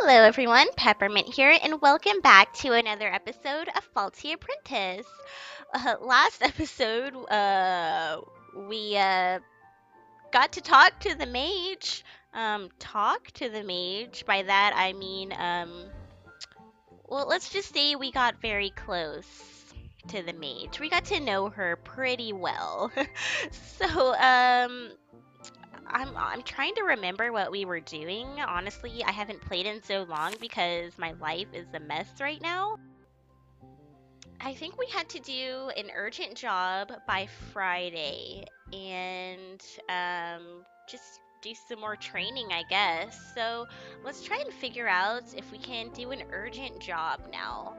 Hello everyone, Peppermint here, and welcome back to another episode of Faulty Apprentice. Last episode, we got to talk to the mage. Talk to the mage. By that I mean, well, let's just say we got very close to the mage. We got to know her pretty well. So, I'm trying to remember what we were doing. Honestly, I haven't played in so long because my life is a mess right now. I think we had to do an urgent job by Friday and just do some more training, I guess. So let's try and figure out if we can do an urgent job now.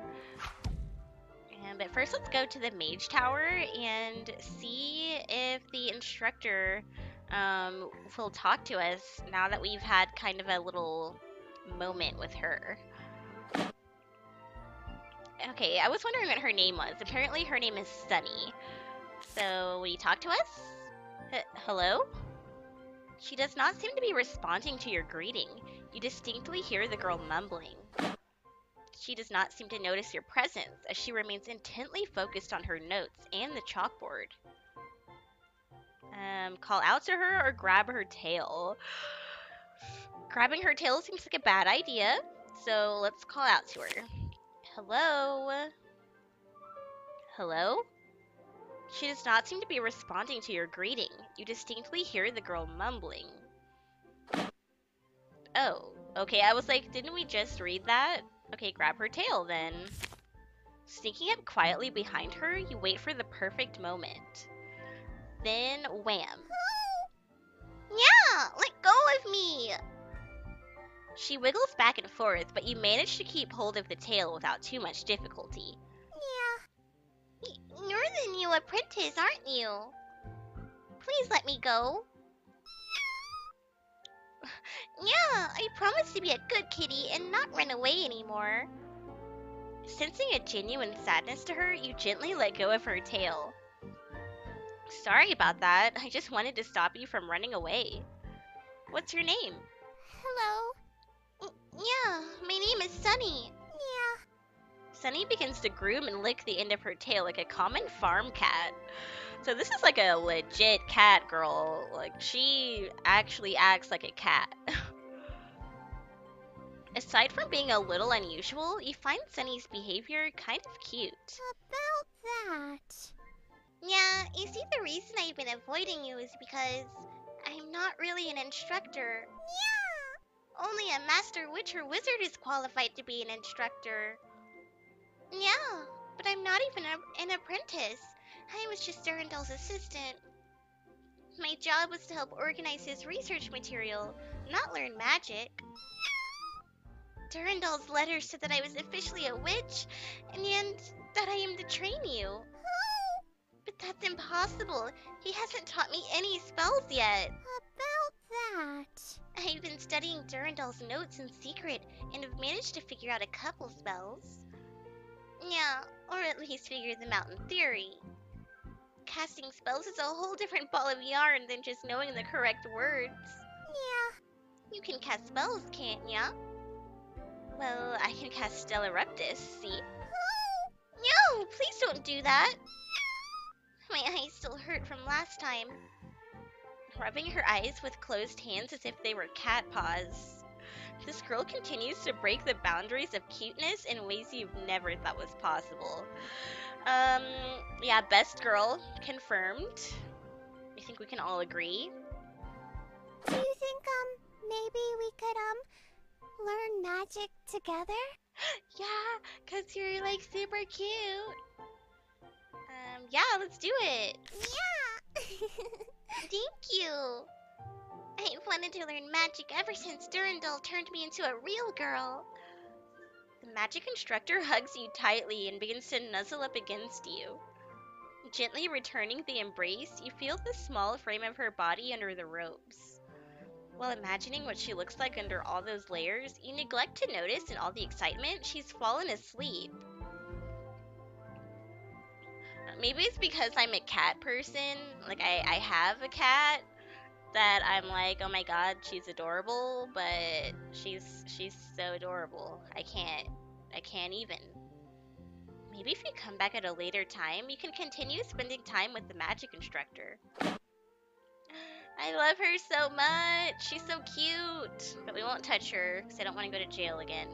But first, let's go to the Mage Tower and see if the instructor will talk to us now that we've had kind of a little moment with her. Okay, I was wondering what her name was. Apparently, her name is Sunny. So, will you talk to us? Hello? She does not seem to be responding to your greeting. You distinctly hear the girl mumbling. She does not seem to notice your presence as she remains intently focused on her notes and the chalkboard. Call out to her or grab her tail. Grabbing her tail seems like a bad idea, so let's call out to her. Hello? Hello? She does not seem to be responding to your greeting. You distinctly hear the girl mumbling. Oh, okay, I was like, didn't we just read that? Okay, grab her tail then. Sneaking up quietly behind her, you wait for the perfect moment. Then, wham. Yeah, let go of me! She wiggles back and forth, but you manage to keep hold of the tail without too much difficulty. Yeah. You're the new apprentice, aren't you? Please let me go. Yeah, I promise to be a good kitty and not run away anymore. Sensing a genuine sadness to her, you gently let go of her tail. Sorry about that. I just wanted to stop you from running away. What's your name? Hello. Yeah, my name is Sunny. Yeah. Sunny begins to groom and lick the end of her tail like a common farm cat. So this is like a legit cat girl. Like, she actually acts like a cat. Aside from being a little unusual, you find Sunny's behavior kind of cute. About that. Yeah, you see, the reason I've been avoiding you is because I'm not really an instructor. Yeah! Only a master witch or wizard is qualified to be an instructor. Yeah, but I'm not even an apprentice. I was just Durandal's assistant. My job was to help organize his research material, not learn magic. Durandal's letter said that I was officially a witch, and that I am to train you. But that's impossible. He hasn't taught me any spells yet. About that. I've been studying Durandal's notes in secret and have managed to figure out a couple spells. Yeah, or at least figure them out in theory. Casting spells is a whole different ball of yarn than just knowing the correct words. Yeah. You can cast spells, can't ya? Well, I can cast Stellaruptus, see? No, please don't do that. My eyes still hurt from last time. Rubbing her eyes with closed hands as if they were cat paws. This girl continues to break the boundaries of cuteness in ways you've never thought was possible. Yeah, best girl, confirmed. I think we can all agree. Do you think, maybe we could, learn magic together? Yeah, 'cause you're, like, super cute. Yeah, let's do it. Yeah! Thank you. I've wanted to learn magic ever since Durandal turned me into a real girl. The magic instructor hugs you tightly and begins to nuzzle up against you. Gently returning the embrace, you feel the small frame of her body under the robes. While imagining what she looks like under all those layers, you neglect to notice in all the excitement she's fallen asleep. Maybe it's because I'm a cat person, like I have a cat, that I'm like, oh my god, she's adorable, but she's so adorable. I can't even. Maybe if you come back at a later time, you can continue spending time with the magic instructor. I love her so much. She's so cute. But we won't touch her because I don't want to go to jail again.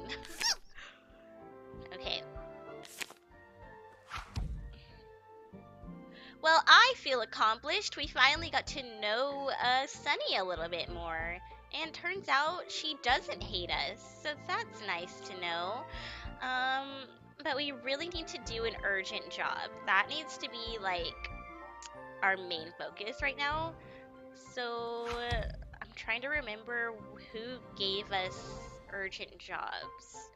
Okay. Well, I feel accomplished. We finally got to know Sunny a little bit more. And turns out she doesn't hate us. So that's nice to know. But we really need to do an urgent job. That needs to be, like, our main focus right now. So, I'm trying to remember who gave us urgent jobs.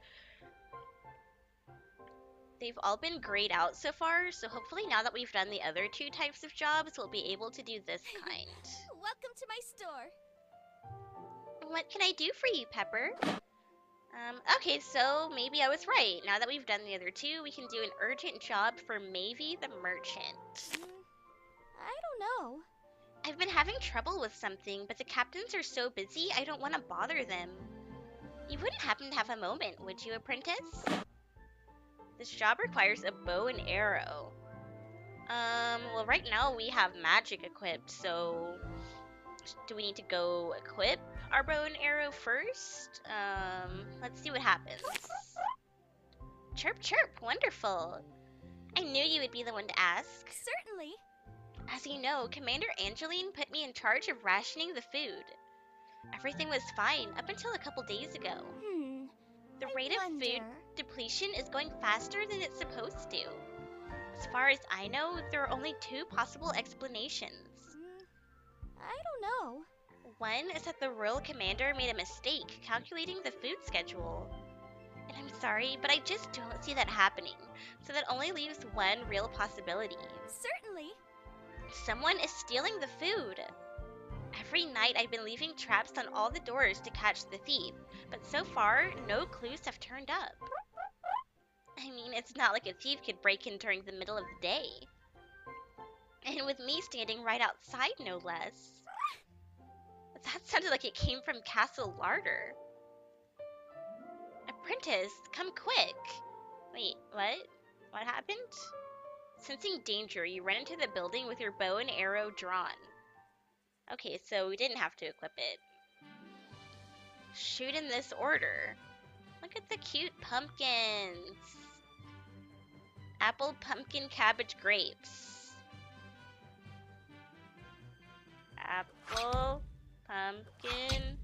They've all been grayed out so far, so hopefully now that we've done the other two types of jobs, we'll be able to do this kind. Welcome to my store. What can I do for you, Pepper? Okay, so maybe I was right. Now that we've done the other two, we can do an urgent job for Mavie the merchant. I don't know. I've been having trouble with something, but the captains are so busy, I don't want to bother them. You wouldn't happen to have a moment, would you, apprentice? This job requires a bow and arrow. Well, right now we have magic equipped, so do we need to go equip our bow and arrow first? Let's see what happens. Chirp, chirp, wonderful. I knew you would be the one to ask. Certainly. As you know, Commander Angeline put me in charge of rationing the food. Everything was fine up until a couple days ago. The rate of food depletion is going faster than it's supposed to. As far as I know, there are only two possible explanations. I don't know. One is that the royal commander made a mistake calculating the food schedule. And I'm sorry, but I just don't see that happening, so that only leaves one real possibility. Certainly. Someone is stealing the food. Every night I've been leaving traps on all the doors to catch the thief, but so far, no clues have turned up. I mean, it's not like a thief could break in during the middle of the day. And with me standing right outside, no less. That sounded like it came from Castle Larder. Apprentice, come quick. Wait, what? What happened? Sensing danger, you run into the building with your bow and arrow drawn. Okay, so we didn't have to equip it. Shoot in this order. Look at the cute pumpkins. Apple, pumpkin, cabbage, grapes. Apple, pumpkin,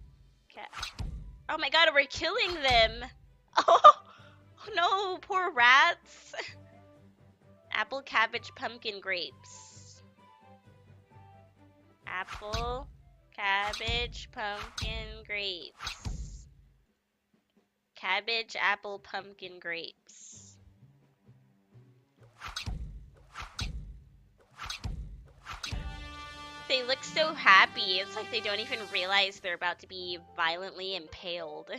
oh my god, we're killing them! Oh no, poor rats! Apple, cabbage, pumpkin, grapes. Apple, cabbage, pumpkin, grapes. Cabbage, apple, pumpkin, grapes. They look so happy, it's like they don't even realize they're about to be violently impaled.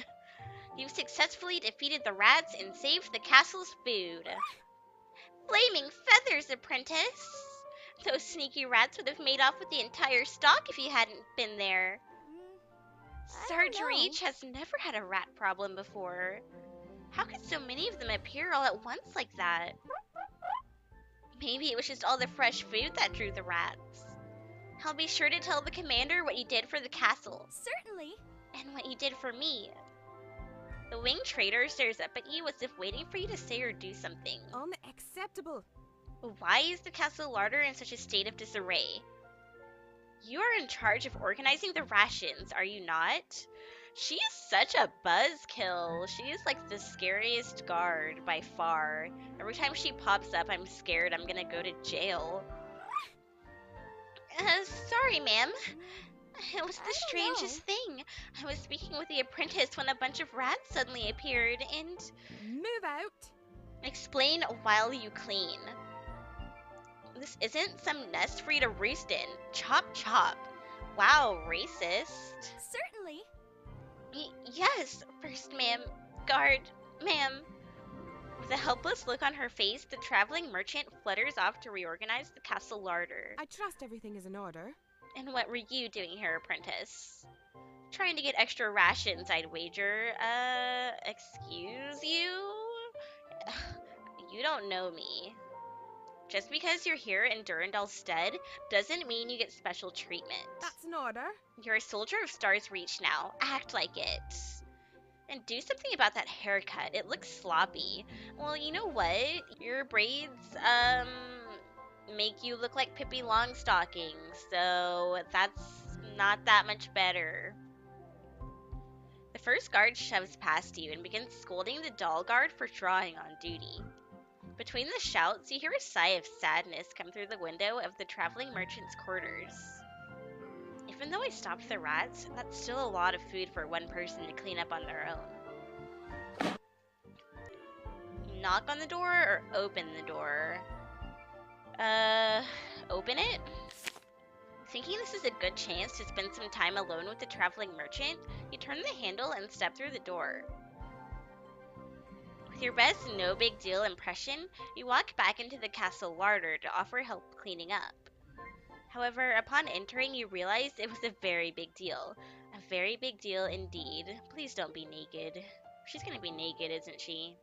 You've successfully defeated the rats and saved the castle's food. Flaming feathers, apprentice! Those sneaky rats would have made off with the entire stock if you hadn't been there. Sarge Reach has never had a rat problem before. How could so many of them appear all at once like that? Maybe it was just all the fresh food that drew the rats. I'll be sure to tell the commander what you did for the castle. Certainly. And what you did for me. The winged trader stares up at you as if waiting for you to say or do something. Unacceptable. Why is the Castle Larder in such a state of disarray? You are in charge of organizing the rations, are you not? She is such a buzzkill. She is like the scariest guard by far. Every time she pops up, I'm scared I'm gonna go to jail. Sorry, ma'am. It was the strangest thing. I was speaking with the apprentice when a bunch of rats suddenly appeared and... Move out. Explain while you clean. This isn't some nest for you to roost in. Chop chop. Wow, racist. Certainly. Yes, first ma'am. Guard, ma'am. With a helpless look on her face, the traveling merchant flutters off to reorganize the castle larder. I trust everything is in order. And what were you doing here, apprentice? Trying to get extra rations, I'd wager. Excuse you? You don't know me. Just because you're here in Durandal's stead doesn't mean you get special treatment. That's an order. You're a soldier of Star's Reach now. Act like it. And do something about that haircut. It looks sloppy. Well, you know what? Your braids, make you look like Pippi Longstocking, so that's not that much better. The first guard shoves past you and begins scolding the doll guard for drawing on duty. Between the shouts, you hear a sigh of sadness come through the window of the traveling merchant's quarters. Even though I stopped the rats, that's still a lot of food for one person to clean up on their own. Knock on the door or open the door? Open it? Thinking this is a good chance to spend some time alone with the traveling merchant, you turn the handle and step through the door. With your best no big deal impression, you walk back into the castle larder to offer help cleaning up. However, upon entering, you realize it was a very big deal. A very big deal indeed. Please don't be naked. She's gonna be naked, isn't she?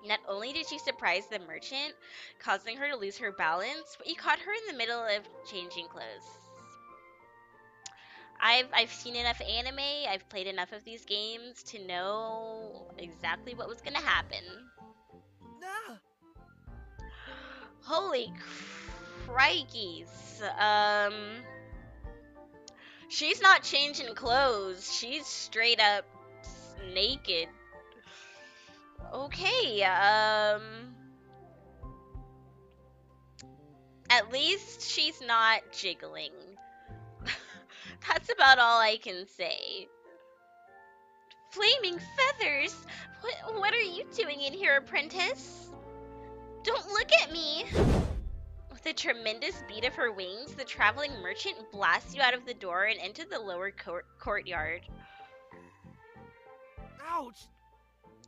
Not only did you surprise the merchant, causing her to lose her balance, but you caught her in the middle of changing clothes. I've seen enough anime, I've played enough of these games to know exactly what was gonna happen. No. Holy crikeys. She's not changing clothes. She's straight up naked. Okay, at least she's not jiggling. That's about all I can say. Flaming feathers? What are you doing in here, apprentice? Don't look at me! With a tremendous beat of her wings, the traveling merchant blasts you out of the door and into the lower courtyard. Ouch!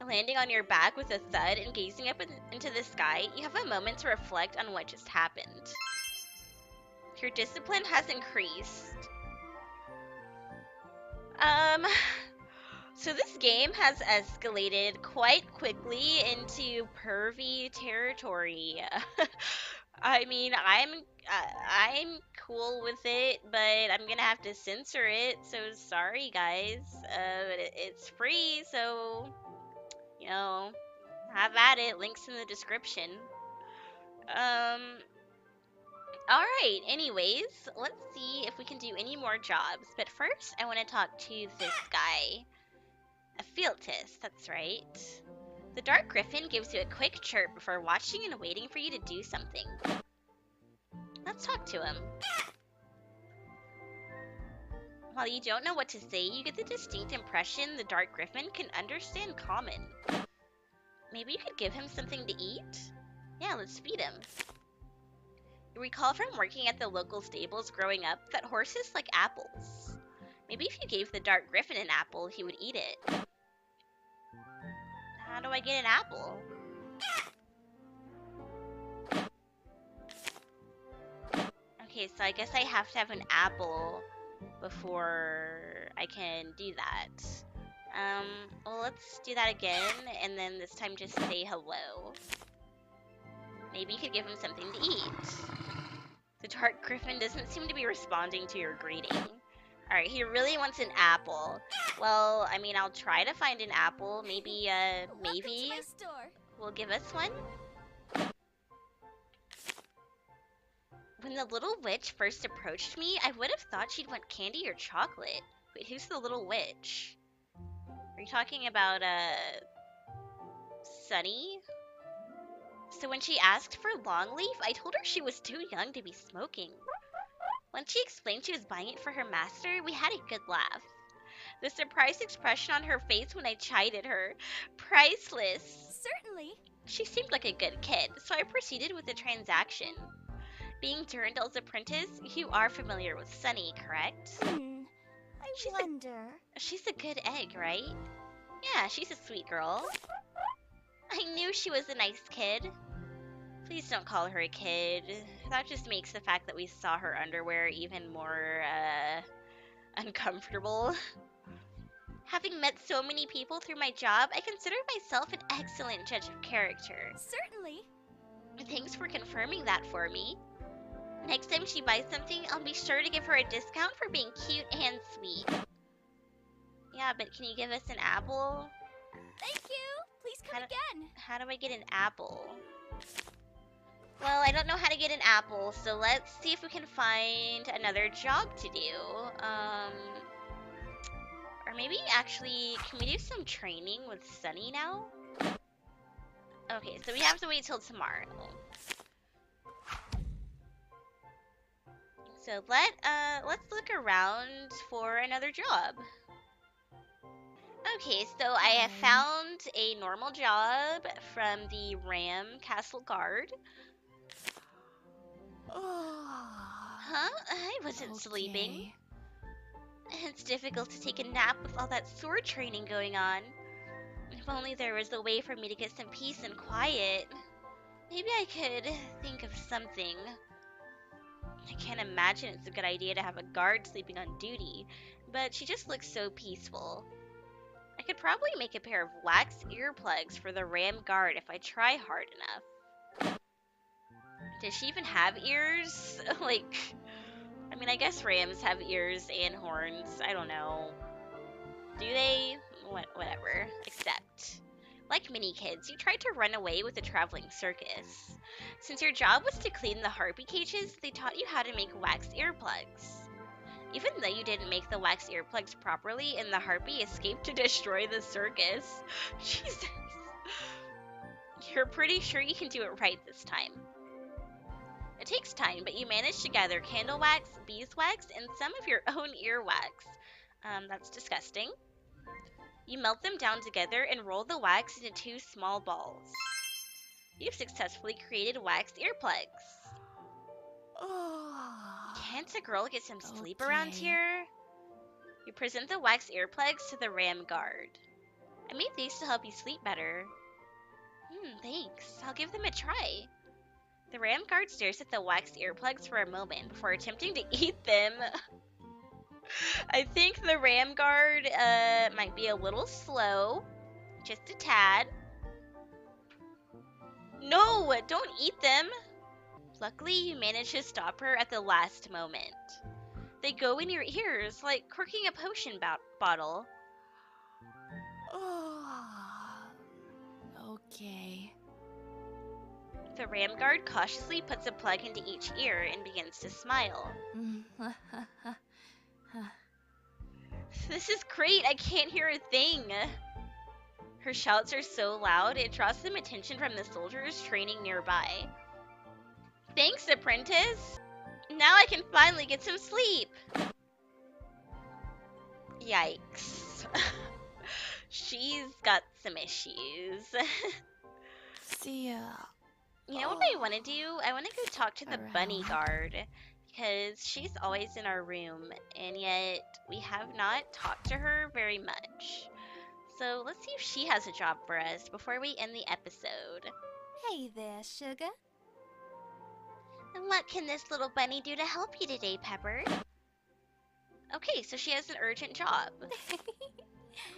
Landing on your back with a thud and gazing up into the sky, you have a moment to reflect on what just happened. Your discipline has increased. So this game has escalated quite quickly into pervy territory. I mean, I'm cool with it, but I'm gonna have to censor it, so sorry guys. But it's free, so, you know, have at it. Links in the description. Alright, anyways, let's see if we can do any more jobs. But first, I want to talk to this guy. A field test, that's right. The Dark Griffin gives you a quick chirp before watching and waiting for you to do something. Let's talk to him. While you don't know what to say, you get the distinct impression the Dark Griffin can understand common. Maybe you could give him something to eat? Yeah, let's feed him. You recall from working at the local stables growing up that horses like apples. Maybe if you gave the Dark Griffin an apple, he would eat it. How do I get an apple? Okay, so I guess I have to have an apple before I can do that. Well, let's do that again, and then this time just say hello. Maybe you could give him something to eat. The Dark Griffin doesn't seem to be responding to your greeting. Alright, he really wants an apple. Well, I mean, I'll try to find an apple. Maybe, Mavie will give us one? When the little witch first approached me, I would have thought she'd want candy or chocolate. Wait, who's the little witch? Are you talking about, Sunny? So when she asked for Longleaf, I told her she was too young to be smoking. When she explained she was buying it for her master, we had a good laugh. The surprised expression on her face when I chided her. Priceless. Certainly. She seemed like a good kid, so I proceeded with the transaction. Being Durandal's apprentice, you are familiar with Sunny, correct? I wonder. She's a good egg, right? Yeah, she's a sweet girl. I knew she was a nice kid. Please don't call her a kid. that just makes the fact that we saw her underwear even more, uncomfortable. Having met so many people through my job, I consider myself an excellent judge of character. Certainly. Thanks for confirming that for me. Next time she buys something, I'll be sure to give her a discount for being cute and sweet. Yeah, but can you give us an apple? Thank you. Please come again. How do I get an apple? Well, I don't know how to get an apple, so let's see if we can find another job to do. Or maybe actually, can we do some training with Sunny now? Okay, so we have to wait till tomorrow. So let's look around for another job. Okay, so I have found a normal job from the Ram Castle Guard. Huh? I wasn't sleeping. It's difficult to take a nap with all that sword training going on. If only there was a way for me to get some peace and quiet. Maybe I could think of something. I can't imagine it's a good idea to have a guard sleeping on duty, but she just looks so peaceful. I could probably make a pair of wax earplugs for the Ram Guard if I try hard enough. Does she even have ears? I mean, I guess rams have ears and horns. I don't know. Do they? Whatever. Except, like many kids, you tried to run away with a traveling circus. Since your job was to clean the harpy cages, they taught you how to make wax earplugs. Even though you didn't make the wax earplugs properly and the harpy escaped to destroy the circus. Jesus. You're pretty sure you can do it right this time. It takes time, but you managed to gather candle wax, beeswax, and some of your own earwax. That's disgusting. You melt them down together and roll the wax into 2 small balls. You've successfully created wax earplugs. Can't a girl get some sleep around here? You present the wax earplugs to the Ram Guard. I made these to help you sleep better. Thanks. I'll give them a try. The Ram Guard stares at the wax earplugs for a moment before attempting to eat them. I think the Ram Guard might be a little slow. Just a tad. No! Don't eat them! Luckily, you managed to stop her at the last moment. They go in your ears like corking a potion bottle. Okay. The Ram Guard cautiously puts a plug into each ear and begins to smile. This is great! I can't hear a thing! Her shouts are so loud, it draws some attention from the soldiers training nearby. Thanks, apprentice! Now I can finally get some sleep! Yikes. She's got some issues. See ya. You know what I want to do? I want to go talk to the bunny guard, because she's always in our room, and yet we have not talked to her very much. So let's see if she has a job for us before we end the episode. Hey there, sugar. And what can this little bunny do to help you today, Pepper? Okay, so she has an urgent job.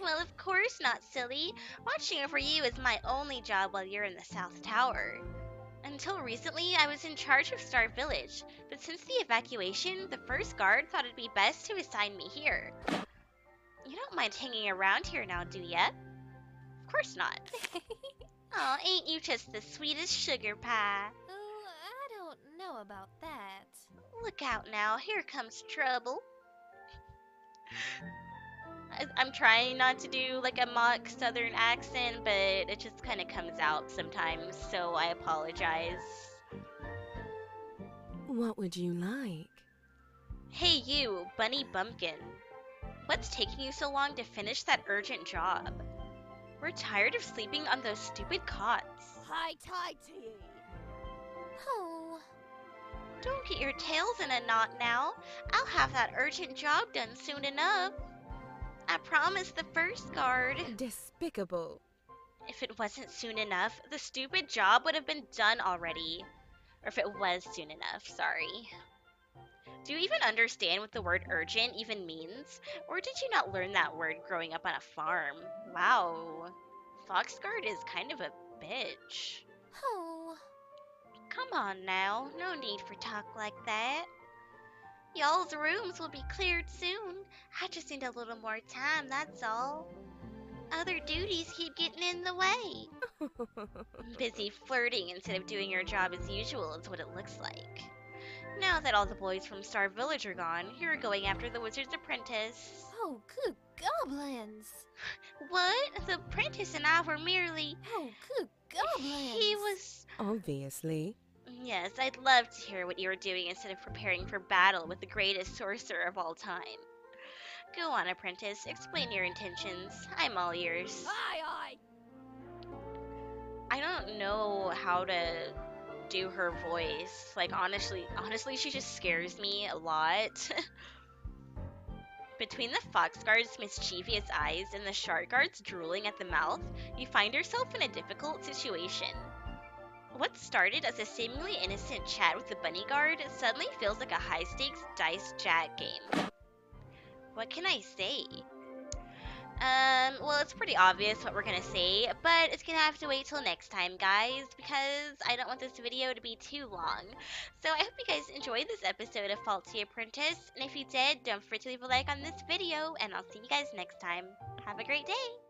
Well, of course not, silly. Watching over you is my only job while you're in the South Tower. Until recently, I was in charge of Star Village, but since the evacuation, the first guard thought it'd be best to assign me here. You don't mind hanging around here now, do ya? Of course not. Aw, ain't you just the sweetest sugar pie? Oh, I don't know about that. Look out now, here comes trouble. I'm trying not to do like a mock southern accent, but it just kind of comes out sometimes, so I apologize. What would you like? Hey you, Bunny Bumpkin. What's taking you so long to finish that urgent job? We're tired of sleeping on those stupid cots. High tide to you. Oh. Don't get your tails in a knot now. I'll have that urgent job done soon enough. I promised the first guard. Despicable. If it wasn't soon enough, the stupid job would have been done already. Or if it was soon enough, sorry. Do you even understand what the word urgent even means? Or did you not learn that word growing up on a farm? Wow. Foxguard is kind of a bitch. Oh. Come on now, no need for talk like that. Y'all's rooms will be cleared soon. I just need a little more time, that's all. Other duties keep getting in the way. Busy flirting instead of doing your job as usual is what it looks like. Now that all the boys from Star Village are gone, you're going after the Wizard's Apprentice. Oh, good goblins. What? The apprentice and I were merely... Oh, good goblins. He was... Obviously. Yes, I'd love to hear what you were doing instead of preparing for battle with the greatest sorcerer of all time. Go on, apprentice. Explain your intentions. I'm all ears. Aye, aye. I don't know how to do her voice. Like, honestly, she just scares me a lot. Between the Foxguard's mischievous eyes and the Sharkguard's drooling at the mouth, you find yourself in a difficult situation. What started as a seemingly innocent chat with the Bunny Guard suddenly feels like a high-stakes dice jack game. What can I say? Well, it's pretty obvious what we're gonna say, but it's gonna have to wait till next time, guys, because I don't want this video to be too long. So I hope you guys enjoyed this episode of Faulty Apprentice, and if you did, don't forget to leave a like on this video, and I'll see you guys next time. Have a great day!